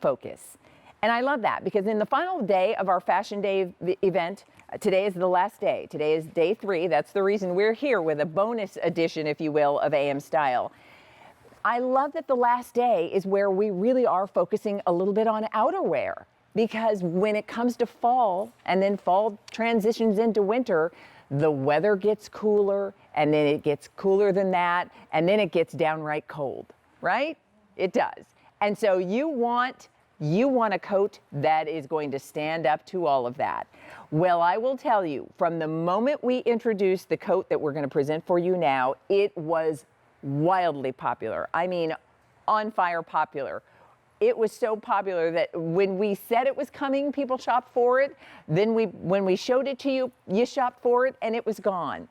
focus. And I love that because in the final day of our Fashion Day event, today is the last day. Today is day 3. That's the reason we're here with a bonus edition, if you will, of AM Style. I love that the last day is where we really are focusing a little bit on outerwear, because when it comes to fall and then fall transitions into winter, the weather gets cooler and then it gets cooler than that and then it gets downright cold, right? It does. And so you want a coat that is going to stand up to all of that. Well, I will tell you, from the moment we introduced the coat that we're going to present for you now, it was wildly popular. I mean, on fire popular. It was so popular that when we said it was coming, people shopped for it. Then when we showed it to you, you shopped for it, and it was gone.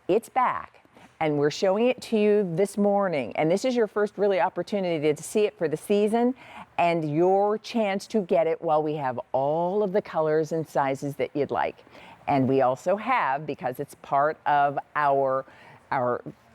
It's back, and we're showing it to you this morning. And this is your first really opportunity to see it for the season and your chance to get it while we have all of the colors and sizes that you'd like. And we also have, because it's part of our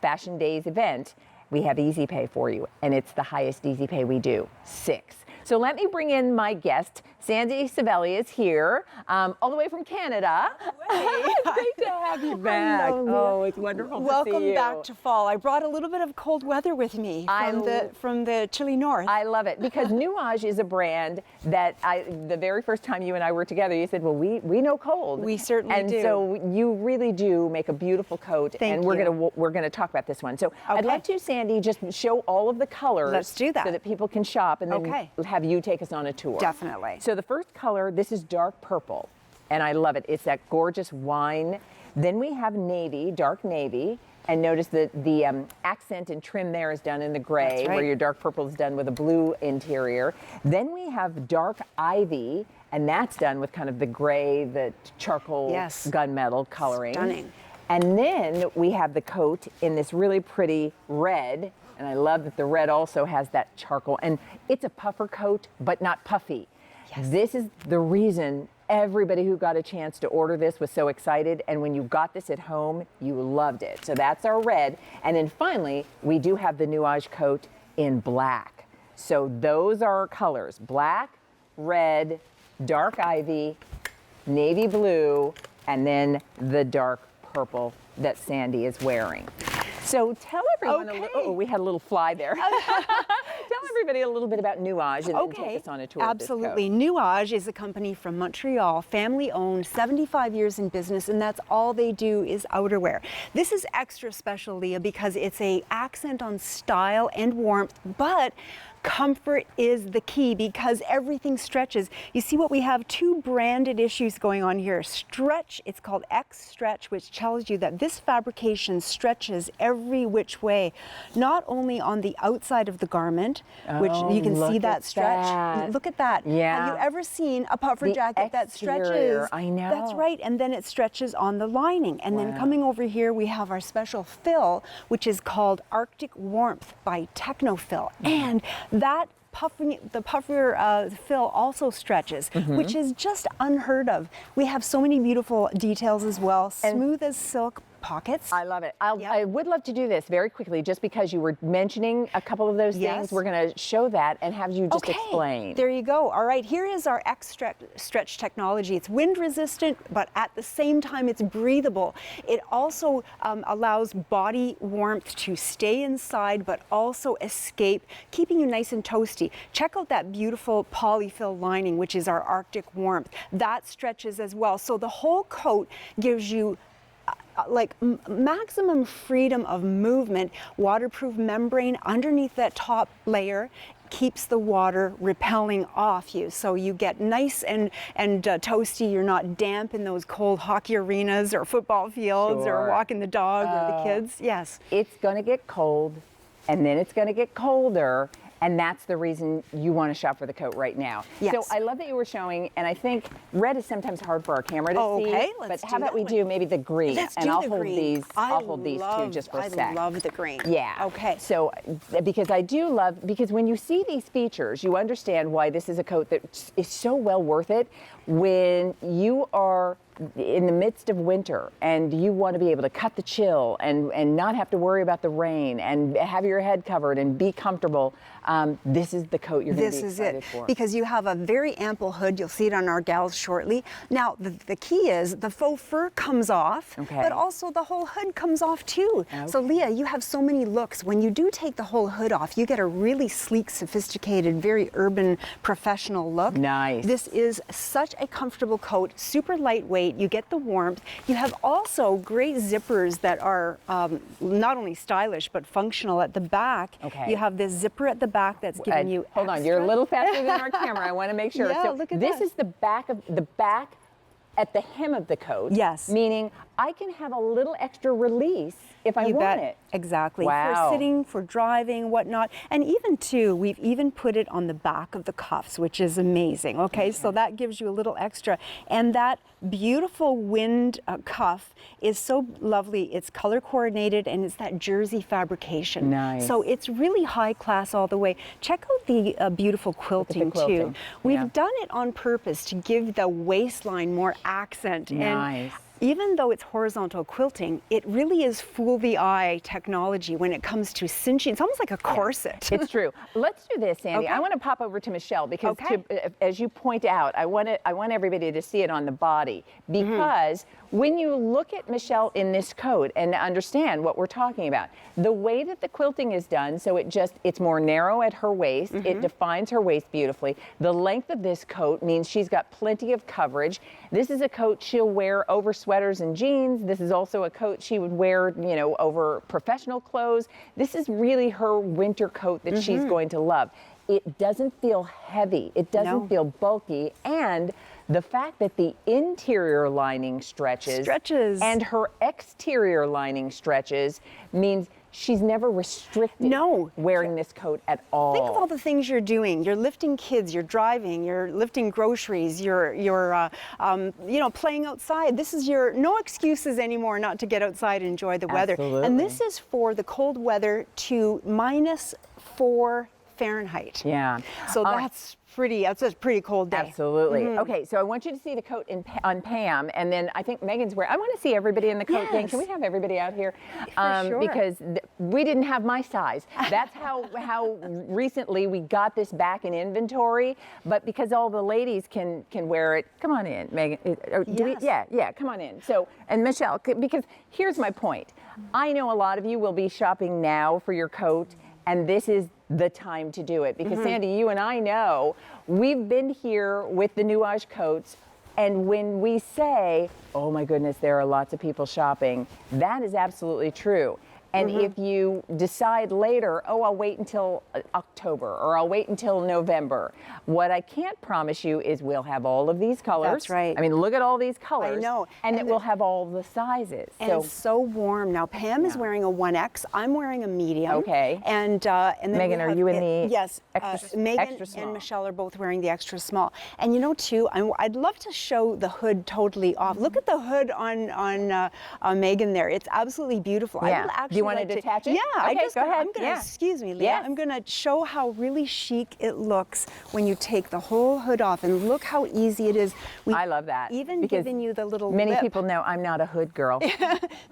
Fashion Days event, we have Easy Pay for you, and it's the highest Easy Pay we do, 6. So let me bring in my guest. Sandy Savelli is here, all the way from Canada. It's great to have you back. Oh, it's wonderful to see you. Welcome back to fall. I brought a little bit of cold weather with me from the chilly north. I love it because Nuage is a brand that the very first time you and I were together, you said, well, we know cold. We certainly do. And so you really do make a beautiful coat. Thank you. And we're gonna talk about this one. So I'd love to, Sandy, just show all of the colors. Let's do that. So that people can shop and then have you take us on a tour. Definitely. So the first color, this is dark purple, and I love it. It's that gorgeous wine. Then we have navy, dark navy, and notice that the accent and trim there is done in the gray, where your dark purple is done with a blue interior. Then we have dark ivy, and that's done with kind of the gray, the charcoal, gunmetal coloring. Stunning. And then we have the coat in this really pretty red, and I love that the red also has that charcoal. And it's a puffer coat, but not puffy. Yes. This is the reason everybody who got a chance to order this was so excited. And when you got this at home, you loved it. So that's our red. And then finally, we do have the Nuage coat in black. So those are our colors: black, red, dark ivy, navy blue, and then the dark purple that Sandy is wearing. So tell everyone, we had a little fly there. Tell everybody a little bit about Nuage and then take us on a tour. Absolutely. Nuage is a company from Montreal, family owned, 75 years in business, and that's all they do is outerwear. This is extra special, Leah, because it's an accent on style and warmth, but comfort is the key because everything stretches. You see what we have? 2 branded issues going on here. Stretch, it's called XTRETCH, which tells you that this fabrication stretches every which way, not only on the outside of the garment, which you can see that stretch. Look at that. Yeah. Have you ever seen a puffer jacket that stretches? I know. That's right. And then it stretches on the lining. And then coming over here, we have our special fill, which is called Arctic Warmth by Technofill. And that the puffer fill also stretches, which is just unheard of. We have so many beautiful details as well, smooth as silk pockets. I love it. I would love to do this very quickly, just because you were mentioning a couple of those things. We're going to show that and have you just explain. There you go. All right, here is our XTRETCH technology. It's wind resistant, but at the same time, it's breathable. It also allows body warmth to stay inside, but also escape, keeping you nice and toasty. Check out that beautiful polyfill lining, which is our Arctic Warmth. That stretches as well. So the whole coat gives you like maximum freedom of movement. Waterproof membrane underneath that top layer keeps the water repelling off you, so you get nice and toasty. You're not damp in those cold hockey arenas or football fields or walking the dog or the kids. Yes, it's going to get cold, and then it's going to get colder. And that's the reason you want to shop for the coat right now. Yes. So I love that you were showing, and I think red is sometimes hard for our camera to see. Okay, but how about we do maybe the green? Let's and do I'll the hold green. these. I'll hold these two just for a sec. I love the green. Yeah. Okay. So because I do love, because when you see these features, you understand why this is a coat that is so well worth it when you are in the midst of winter and you want to be able to cut the chill and not have to worry about the rain and have your head covered and be comfortable, this is the coat you're going to be excited for. Because you have a very ample hood. You'll see it on our gals shortly. Now, the key is the faux fur comes off, but also the whole hood comes off too. So Leah, you have so many looks. When you do take the whole hood off, you get a really sleek, sophisticated, very urban, professional look. Nice. This is such a comfortable coat, super lightweight. You get the warmth. You have also great zippers that are not only stylish but functional at the back. You have this zipper at the back that's giving you Hold on, you're a little faster than our camera. I want to make sure. Yeah, so look at this that. is the back at the hem of the coat. Yes. Meaning I can have a little extra release if I want it. Exactly. Wow. For sitting, for driving, whatnot. And even too, we've even put it on the back of the cuffs, which is amazing. Okay, so that gives you a little extra. And that beautiful wind cuff is so lovely. It's color coordinated and it's that jersey fabrication. Nice. So it's really high class all the way. Check out the beautiful quilting, too. We've done it on purpose to give the waistline more accent. Nice. And even though it's horizontal quilting, it really is fool the eye technology when it comes to cinching. It's almost like a corset. It's true. Let's do this, Sandy. I want to pop over to Michelle because, as you point out, I want everybody to see it on the body because when you look at Michelle in this coat and understand what we're talking about, the way that the quilting is done, so it's more narrow at her waist. It defines her waist beautifully. The length of this coat means she's got plenty of coverage. This is a coat she'll wear over sweaters and jeans. This is also a coat she would wear, over professional clothes. This is really her winter coat that she's going to love. It doesn't feel heavy. It doesn't feel bulky. And the fact that the interior lining stretches and her exterior lining stretches means she's never restricted wearing this coat at all. Think of all the things you're doing. You're lifting kids, you're driving, you're lifting groceries, you're playing outside. This is your no excuses anymore not to get outside and enjoy the weather. And this is for the cold weather to -4 Fahrenheit. Yeah. So that's a pretty cold day. Absolutely. Okay, so I want you to see the coat on Pam, and then I think Megan's wearing. I want to see everybody in the coat gang. Can we have everybody out here? Sure. Because we didn't have my size. That's how recently we got this back in inventory. But because all the ladies can wear it, come on in, Megan. Come on in. So, and Michelle, because here's my point. I know a lot of you will be shopping now for your coat, and this is the time to do it because Sandy, you and I know we've been here with the Nuage coats, and when we say, oh my goodness, there are lots of people shopping, that is absolutely true. And if you decide later, oh, I'll wait until October or I'll wait until November, what I can't promise you is we'll have all of these colors. That's right. I mean, look at all these colors. I know. And it will have all the sizes. And it's so warm. Now, Pam is wearing a 1X. I'm wearing a medium. Okay. And then Megan, are you in the yes, Megan extra small? And Michelle are both wearing the extra small. And too, I'd love to show the hood totally off. Look at the hood on Megan there. It's absolutely beautiful. Yeah. I would actually Do you want to detach it? Yeah. Okay, go ahead. I'm gonna, excuse me, Leah. Yes. I'm going to show how really chic it looks when you take the whole hood off. And look how easy it is. I love that. Even giving you the little many lip. people know I'm not a hood girl.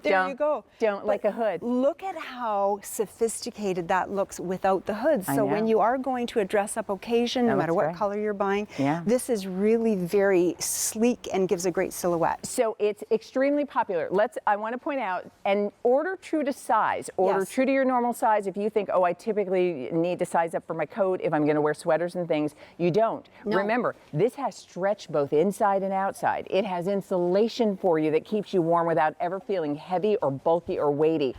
There you go. Don't like a hood. Look at how sophisticated that looks without the hood. So when you are going to a dress-up occasion, no matter what color you're buying, this is really very sleek and gives a great silhouette. So it's extremely popular. I want to point out, and order true to size. Order true to your normal size. If you think, oh, I typically need to size up for my coat if I'm going to wear sweaters and things, you don't. No. Remember, this has stretch both inside and outside. It has insulation for you that keeps you warm without ever feeling heavy or bulky or weighty.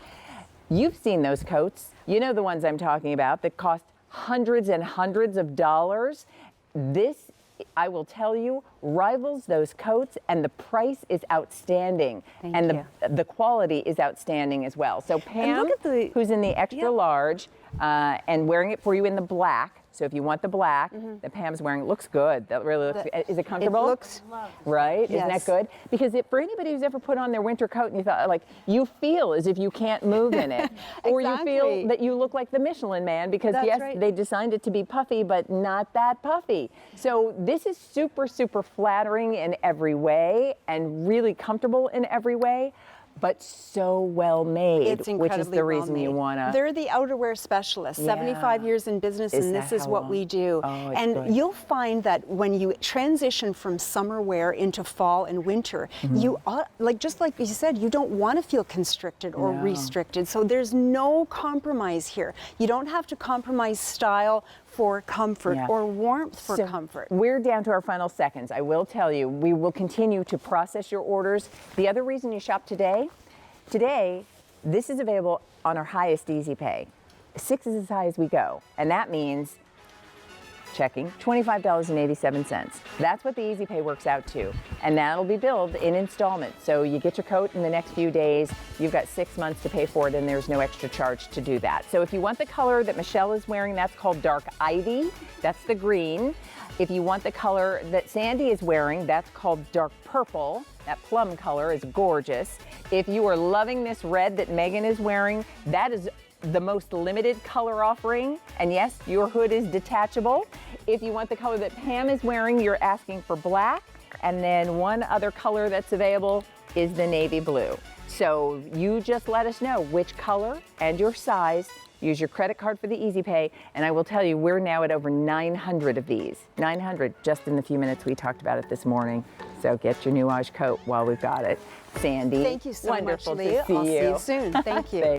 You've seen those coats. You know the ones I'm talking about that cost hundreds and hundreds of dollars. This, I will tell you, rivals those coats, and the price is outstanding. The quality is outstanding as well. So Pam, who's in the extra large and wearing it for you in the black, So if you want the black that Pam's wearing, it looks good. That really looks good. Is it comfortable? It looks right. Yes. Isn't that good? Because for anybody who's ever put on their winter coat and you thought, like, you feel as if you can't move in it. Or you feel Exactly. that you look like the Michelin Man because, That's yes, right. they designed it to be puffy, but not that puffy. So this is super, super flattering in every way and really comfortable in every way, but so well made, It's incredibly which is the reason well you made. want to. They're the outerwear specialists, 75 Yeah. years in business, Is and that this is how what long? we do. Oh, it's and good. you'll find that when you transition from summer wear into fall and winter, Mm-hmm. you are, just like you said, you don't want to feel constricted or No. restricted. So there's no compromise here. You don't have to compromise style for comfort Yeah. or warmth for So comfort. We're down to our final seconds. I will tell you, we will continue to process your orders. The other reason you shop today, this is available on our highest Easy Pay. 6 is as high as we go, and that means checking $25.87. That's what the Easy Pay works out to, and that'll be billed in installments. So you get your coat in the next few days. You've got 6 months to pay for it, and there's no extra charge to do that. So if you want the color that Michelle is wearing, that's called Dark Ivy. That's the green. If you want the color that Sandy is wearing, that's called Dark Purple. That plum color is gorgeous. If you are loving this red that Megan is wearing, that is the most limited color offering. And yes, your hood is detachable. If you want the color that Pam is wearing, you're asking for black. And then one other color that's available is the navy blue. So you just let us know which color and your size. Use your credit card for the Easy Pay, and I will tell you, we're now at over 900 of these. 900 just in the few minutes we talked about it this morning. So get your Nuage coat while we've got it. Sandy, Thank you so wonderful much, Leah. to see I'll you. see you soon. Thank you. Thanks.